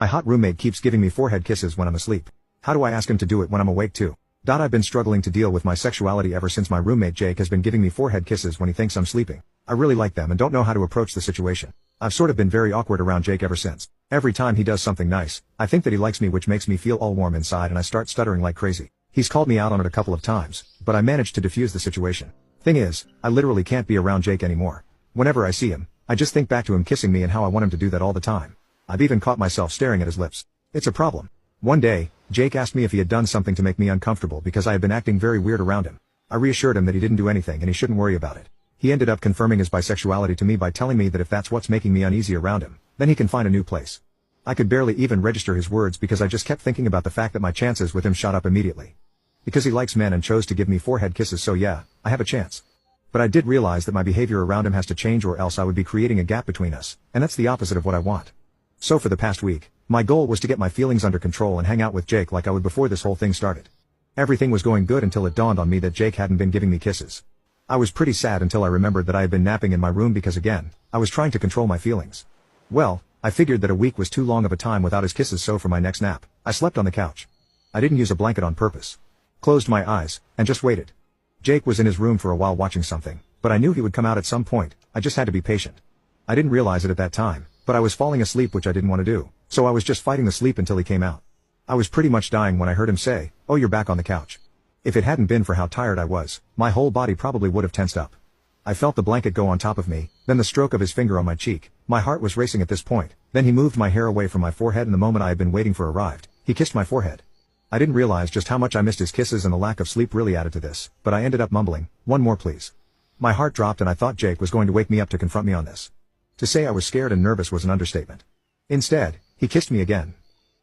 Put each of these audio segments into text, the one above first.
My hot roommate keeps giving me forehead kisses when I'm asleep. How do I ask him to do it when I'm awake too? I've been struggling to deal with my sexuality ever since my roommate Jake has been giving me forehead kisses when he thinks I'm sleeping. I really like them and don't know how to approach the situation. I've sort of been very awkward around Jake ever since. Every time he does something nice, I think that he likes me, which makes me feel all warm inside and I start stuttering like crazy. He's called me out on it a couple of times, but I managed to defuse the situation. Thing is, I literally can't be around Jake anymore. Whenever I see him, I just think back to him kissing me and how I want him to do that all the time. I've even caught myself staring at his lips. It's a problem. One day, Jake asked me if he had done something to make me uncomfortable because I had been acting very weird around him. I reassured him that he didn't do anything and he shouldn't worry about it. He ended up confirming his bisexuality to me by telling me that if that's what's making me uneasy around him, then he can find a new place. I could barely even register his words because I just kept thinking about the fact that my chances with him shot up immediately. Because he likes men and chose to give me forehead kisses, so yeah, I have a chance. But I did realize that my behavior around him has to change or else I would be creating a gap between us, and that's the opposite of what I want. So for the past week, my goal was to get my feelings under control and hang out with Jake like I would before this whole thing started. Everything was going good until it dawned on me that Jake hadn't been giving me kisses. I was pretty sad until I remembered that I had been napping in my room because again, I was trying to control my feelings. Well, I figured that a week was too long of a time without his kisses, so for my next nap, I slept on the couch. I didn't use a blanket on purpose. Closed my eyes, and just waited. Jake was in his room for a while watching something, but I knew he would come out at some point. I just had to be patient. I didn't realize it at that time, but I was falling asleep, which I didn't want to do, so I was just fighting the sleep until he came out. I was pretty much dying when I heard him say, "Oh, you're back on the couch." If it hadn't been for how tired I was, my whole body probably would have tensed up. I felt the blanket go on top of me, then the stroke of his finger on my cheek. My heart was racing at this point. Then he moved my hair away from my forehead and the moment I had been waiting for arrived. He kissed my forehead. I didn't realize just how much I missed his kisses, and the lack of sleep really added to this, but I ended up mumbling, "One more please." My heart dropped and I thought Jake was going to wake me up to confront me on this. To say I was scared and nervous was an understatement. Instead, he kissed me again.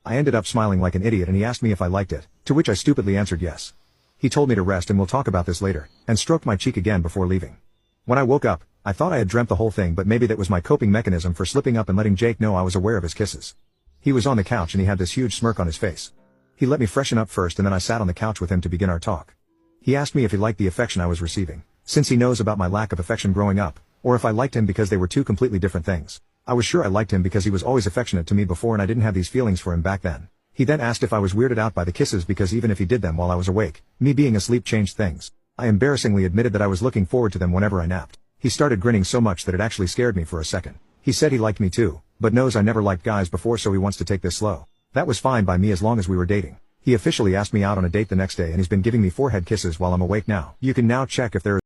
I ended up smiling like an idiot and he asked me if I liked it, to which I stupidly answered yes. He told me to rest and we'll talk about this later, and stroked my cheek again before leaving. When I woke up, I thought I had dreamt the whole thing, but maybe that was my coping mechanism for slipping up and letting Jake know I was aware of his kisses. He was on the couch and he had this huge smirk on his face. He let me freshen up first and then I sat on the couch with him to begin our talk. He asked me if he liked the affection I was receiving, since he knows about my lack of affection growing up, or if I liked him because they were two completely different things. I was sure I liked him because he was always affectionate to me before and I didn't have these feelings for him back then. He then asked if I was weirded out by the kisses because even if he did them while I was awake, me being asleep changed things. I embarrassingly admitted that I was looking forward to them whenever I napped. He started grinning so much that it actually scared me for a second. He said he liked me too, but knows I never liked guys before, so he wants to take this slow. That was fine by me as long as we were dating. He officially asked me out on a date the next day and he's been giving me forehead kisses while I'm awake now. You can now check if there